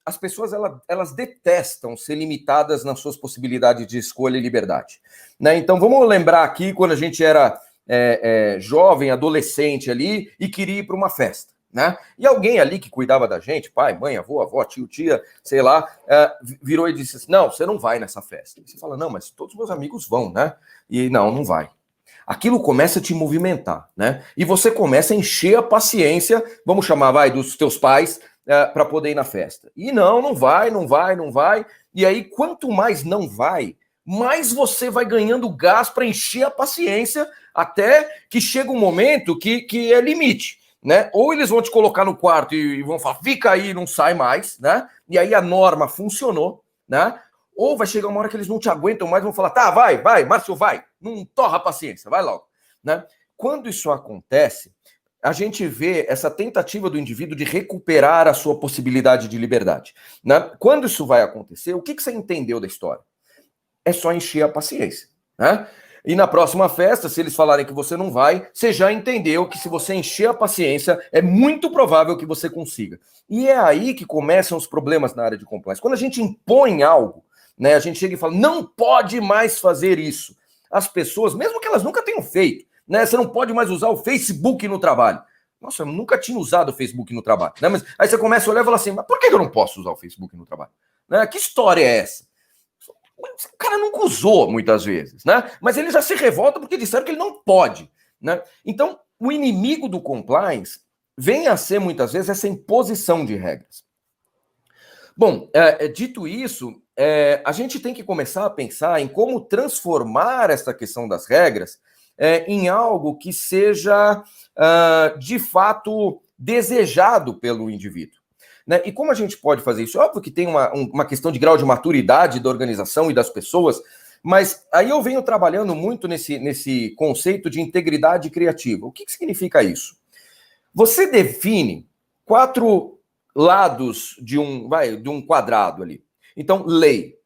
As pessoas elas detestam ser limitadas nas suas possibilidades de escolha e liberdade, né? Então vamos lembrar aqui quando a gente era jovem, adolescente ali e queria ir para uma festa, né? E alguém ali que cuidava da gente, pai, mãe, avô, avó, tio, tia, sei lá, virou e disse assim, não, você não vai nessa festa. E você fala, não, mas todos os meus amigos vão, né? E não vai. Aquilo começa a te movimentar, né? E você começa a encher a paciência, vamos chamar, dos teus pais, para poder ir na festa. E não vai. E aí, quanto mais não vai, mais você vai ganhando gás para encher a paciência até que chega um momento que é limite, né? Ou eles vão te colocar no quarto e vão falar, fica aí, não sai mais, né? E aí a norma funcionou, né? Ou vai chegar uma hora que eles não te aguentam mais, vão falar, tá, vai, Márcio, vai, não torra a paciência, vai logo, né? Quando isso acontece, a gente vê essa tentativa do indivíduo de recuperar a sua possibilidade de liberdade, né? Quando isso vai acontecer, o que você entendeu da história? É só encher a paciência, né? E na próxima festa, se eles falarem que você não vai, você já entendeu que se você encher a paciência, é muito provável que você consiga. E é aí que começam os problemas na área de compliance. Quando a gente impõe algo, né, a gente chega e fala, não pode mais fazer isso. As pessoas, mesmo que elas nunca tenham feito, né, você não pode mais usar o Facebook no trabalho. Nossa, eu nunca tinha usado o Facebook no trabalho. Né? Mas aí você começa a olhar e fala assim, mas por que eu não posso usar o Facebook no trabalho? Né? Que história é essa? O cara nunca usou, muitas vezes, né? Mas ele já se revolta porque disseram que ele não pode, né? Então, o inimigo do compliance vem a ser, muitas vezes, essa imposição de regras. Bom, dito isso, a gente tem que começar a pensar em como transformar essa questão das regras em algo que seja, de fato, desejado pelo indivíduo. Né? E como a gente pode fazer isso? Óbvio que tem uma questão de grau de maturidade da organização e das pessoas, mas aí eu venho trabalhando muito nesse conceito de integridade criativa. O que significa isso? Você define 4 lados de um quadrado ali. Então, lei.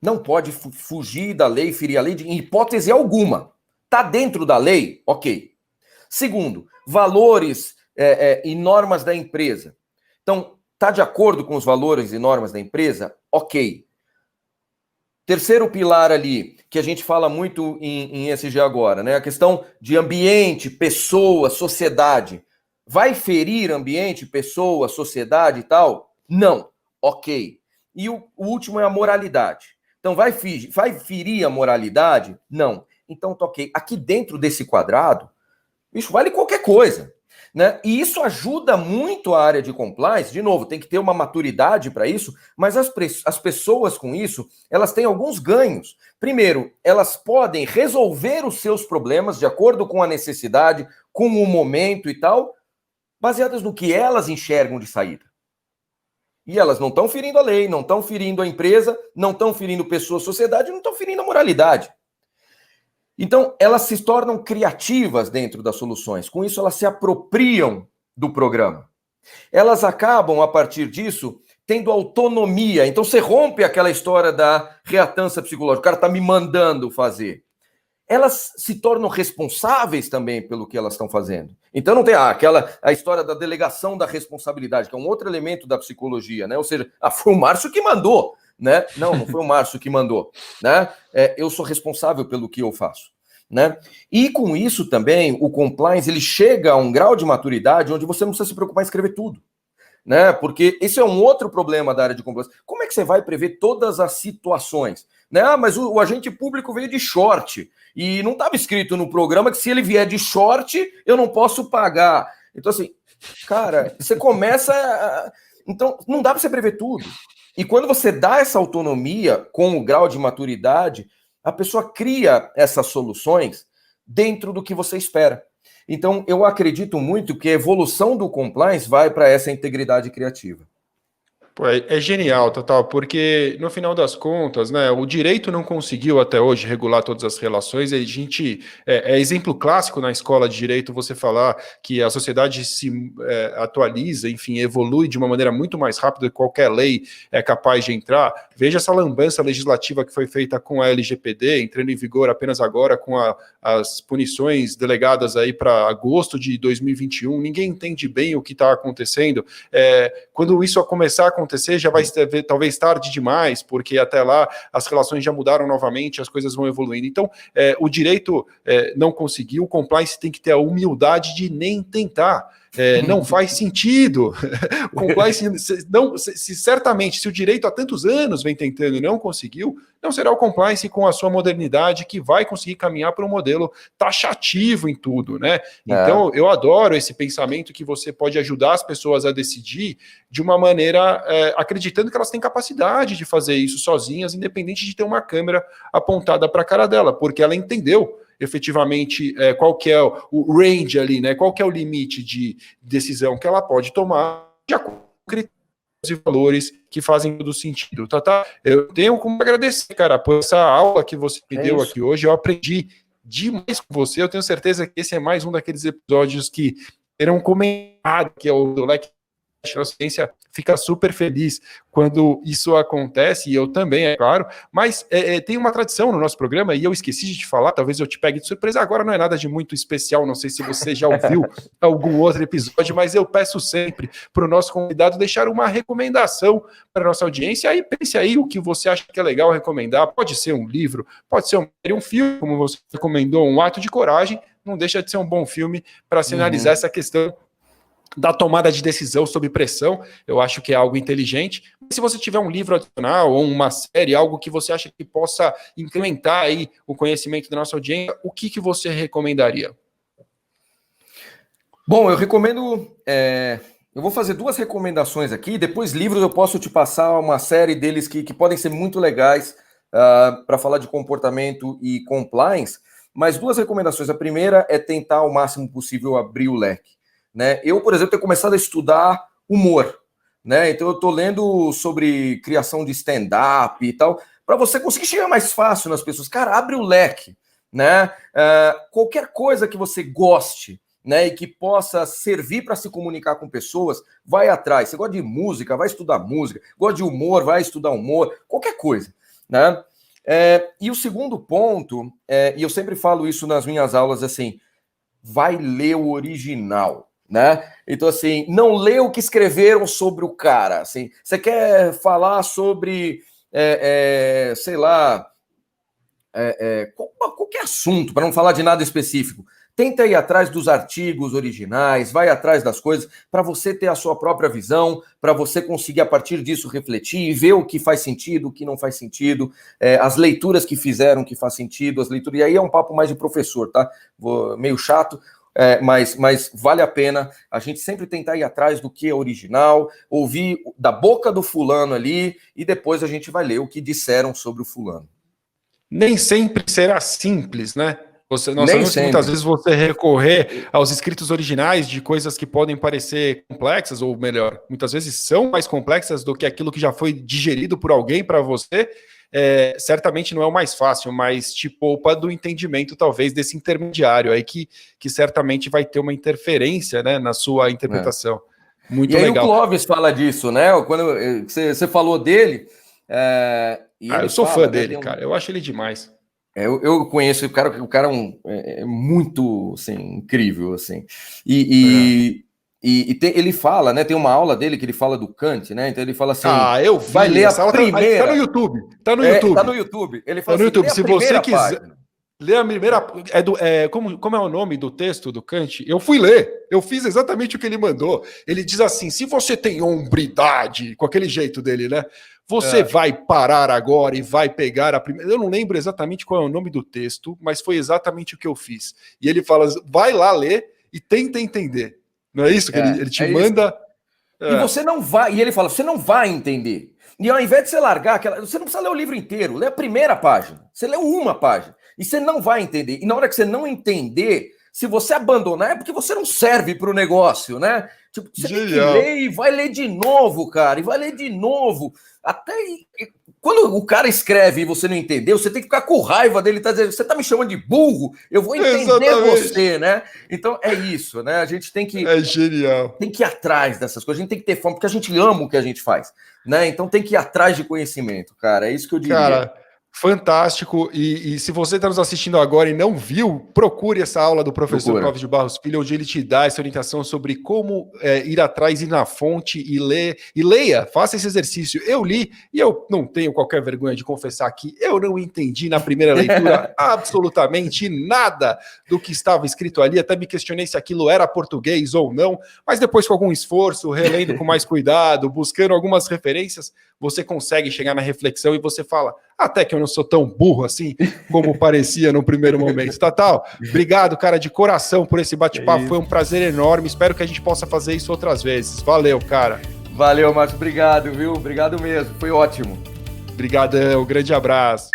Não pode fugir da lei, ferir a lei em hipótese alguma. Está dentro da lei? Ok. Segundo, valores e normas da empresa. Então, está de acordo com os valores e normas da empresa? Ok. Terceiro pilar ali, que a gente fala muito em ESG agora, né? A questão de ambiente, pessoa, sociedade. Vai ferir ambiente, pessoa, sociedade e tal? Não. Ok. E o último é a moralidade. Então, vai ferir a moralidade? Não. Então, tá ok. Aqui dentro desse quadrado, isso vale qualquer coisa. Né? E isso ajuda muito a área de compliance. De novo, tem que ter uma maturidade para isso, mas as pessoas com isso, elas têm alguns ganhos. Primeiro, elas podem resolver os seus problemas de acordo com a necessidade, com o momento e tal, baseadas no que elas enxergam de saída. E elas não estão ferindo a lei, não estão ferindo a empresa, não estão ferindo pessoa, sociedade, não estão ferindo a moralidade. Então, elas se tornam criativas dentro das soluções. Com isso, elas se apropriam do programa. Elas acabam, a partir disso, tendo autonomia. Então, você rompe aquela história da reatância psicológica. O cara está me mandando fazer. Elas se tornam responsáveis também pelo que elas estão fazendo. Então, não tem a história da delegação da responsabilidade, que é um outro elemento da psicologia, né? Ou seja, foi o Márcio que mandou. Né? Não foi o Márcio que mandou. Né? Eu sou responsável pelo que eu faço. Né? E com isso também, o compliance ele chega a um grau de maturidade onde você não precisa se preocupar em escrever tudo. Né? Porque esse é um outro problema da área de compliance. Como é que você vai prever todas as situações? Né? Mas o agente público veio de short e não estava escrito no programa que se ele vier de short, eu não posso pagar. Então, assim, cara, você começa... Então, não dá para você prever tudo. E quando você dá essa autonomia com o grau de maturidade, a pessoa cria essas soluções dentro do que você espera. Então, eu acredito muito que a evolução do compliance vai para essa integridade criativa. Pô, é genial, Total, porque no final das contas, né, o direito não conseguiu até hoje regular todas as relações. A gente é exemplo clássico na escola de direito você falar que a sociedade se atualiza, enfim, evolui de uma maneira muito mais rápida que qualquer lei é capaz de entrar. Veja essa lambança legislativa que foi feita com a LGPD, entrando em vigor apenas agora com as punições delegadas aí para agosto de 2021. Ninguém entende bem o que está acontecendo. Quando isso começar a acontecer, já vai ser talvez tarde demais, porque até lá as relações já mudaram novamente, as coisas vão evoluindo. Então, o direito não conseguiu, o compliance tem que ter a humildade de nem tentar. não faz sentido. Compliance, não, se certamente, se o direito há tantos anos vem tentando e não conseguiu, não será o compliance com a sua modernidade que vai conseguir caminhar para um modelo taxativo em tudo, né? Então, eu adoro esse pensamento que você pode ajudar as pessoas a decidir de uma maneira acreditando que elas têm capacidade de fazer isso sozinhas, independente de ter uma câmera apontada para a cara dela, porque ela entendeu efetivamente qual que é o range ali, né? Qual que é o limite de decisão que ela pode tomar de acordo com critérios e valores que fazem todo sentido. Tá? Eu tenho como agradecer, cara, por essa aula que você me deu aqui hoje. Eu aprendi demais com você. Eu tenho certeza que esse é mais um daqueles episódios que terão comentado, que é o do Leque. A ciência fica super feliz quando isso acontece, e eu também, é claro, mas tem uma tradição no nosso programa, e eu esqueci de te falar, talvez eu te pegue de surpresa, agora não é nada de muito especial, não sei se você já ouviu algum outro episódio, mas eu peço sempre para o nosso convidado deixar uma recomendação para a nossa audiência, aí pense aí o que você acha que é legal recomendar, pode ser um livro, pode ser um filme, como você recomendou, um ato de coragem, não deixa de ser um bom filme para se analisar essa questão da tomada de decisão sob pressão. Eu acho que é algo inteligente. Mas se você tiver um livro adicional ou uma série, algo que você acha que possa incrementar aí o conhecimento da nossa audiência, o que você recomendaria? Bom, eu recomendo... eu vou fazer 2 recomendações aqui, depois livros eu posso te passar uma série deles que podem ser muito legais para falar de comportamento e compliance, mas 2 recomendações. A primeira é tentar o máximo possível abrir o leque. Né? Eu, por exemplo, tenho começado a estudar humor, né? Então eu estou lendo sobre criação de stand-up e tal, para você conseguir chegar mais fácil nas pessoas. Cara, abre o leque, né? Qualquer coisa que você goste, né, e que possa servir para se comunicar com pessoas, vai atrás. Você gosta de música, vai estudar música. Gosta de humor, vai estudar humor. Qualquer coisa, né? E o segundo ponto, e eu sempre falo isso nas minhas aulas, assim, vai ler o original. Né? Então, assim, não lê o que escreveram sobre o cara. Assim, você quer falar sobre, sei lá, qualquer assunto, para não falar de nada específico. Tenta ir atrás dos artigos originais, vai atrás das coisas, para você ter a sua própria visão, para você conseguir, a partir disso, refletir e ver o que faz sentido, o que não faz sentido, as leituras que fizeram que faz sentido, as leituras. E aí é um papo mais de professor, tá? Meio chato. Mas vale a pena a gente sempre tentar ir atrás do que é original, ouvir da boca do fulano ali, e depois a gente vai ler o que disseram sobre o fulano. Nem sempre será simples, né? Nós sabemos que muitas vezes você recorrer aos escritos originais de coisas que podem parecer complexas, ou melhor, muitas vezes são mais complexas do que aquilo que já foi digerido por alguém para você. Certamente não é o mais fácil, mas te poupa do entendimento, talvez, desse intermediário aí que certamente vai ter uma interferência, né, na sua interpretação. Muito legal. E aí o Clóvis fala disso, né? Quando você falou dele... eu sou fã dele, cara. Eu acho ele demais. Eu conheço o cara é muito assim, incrível, assim. Ele fala, né? Tem uma aula dele que ele fala do Kant, né? Então ele fala assim: eu vi, vai ler a primeira. Tá no YouTube. Tá no YouTube. Tá no YouTube. Ele fala tá no YouTube. Se você quiser página. ler a primeira. Como é o nome do texto do Kant? Eu fui ler. Eu fiz exatamente o que ele mandou. Ele diz assim: se você tem hombridade, com aquele jeito dele, né? Você vai parar agora e vai pegar a primeira... Eu não lembro exatamente qual é o nome do texto, mas foi exatamente o que eu fiz. E ele fala, vai lá ler e tenta entender. Não é isso que ele te manda? E você não vai... E ele fala, você não vai entender. E ao invés de você largar aquela... Você não precisa ler o livro inteiro, lê a primeira página. Você lê uma página. E você não vai entender. E na hora que você não entender, se você abandonar, é porque você não serve para o negócio, né? Tipo, você tem que ler e vai ler de novo, cara. E vai ler de novo. Até quando o cara escreve e você não entendeu, você tem que ficar com raiva dele, tá dizendo, você tá me chamando de burro, eu vou entender você, né? Então é isso, né? A gente tem que... É genial. Tem que ir atrás dessas coisas, a gente tem que ter fome, porque a gente ama o que a gente faz, né? Então tem que ir atrás de conhecimento, cara, é isso que eu diria. Cara, Fantástico, e se você está nos assistindo agora e não viu, procure essa aula do professor Clóvis de Barros Filho, onde ele te dá essa orientação sobre como ir atrás, ir na fonte e ler, e leia, faça esse exercício. Eu li, e eu não tenho qualquer vergonha de confessar que eu não entendi na primeira leitura absolutamente nada do que estava escrito ali, até me questionei se aquilo era português ou não, mas depois com algum esforço, relendo com mais cuidado, buscando algumas referências, você consegue chegar na reflexão e você fala, até que eu não sou tão burro assim como parecia no primeiro momento. Tatal, obrigado, cara, de coração por esse bate-papo, foi um prazer enorme, espero que a gente possa fazer isso outras vezes. Valeu, cara. Valeu, Márcio, obrigado, viu? Obrigado mesmo, foi ótimo. Obrigadão, grande abraço.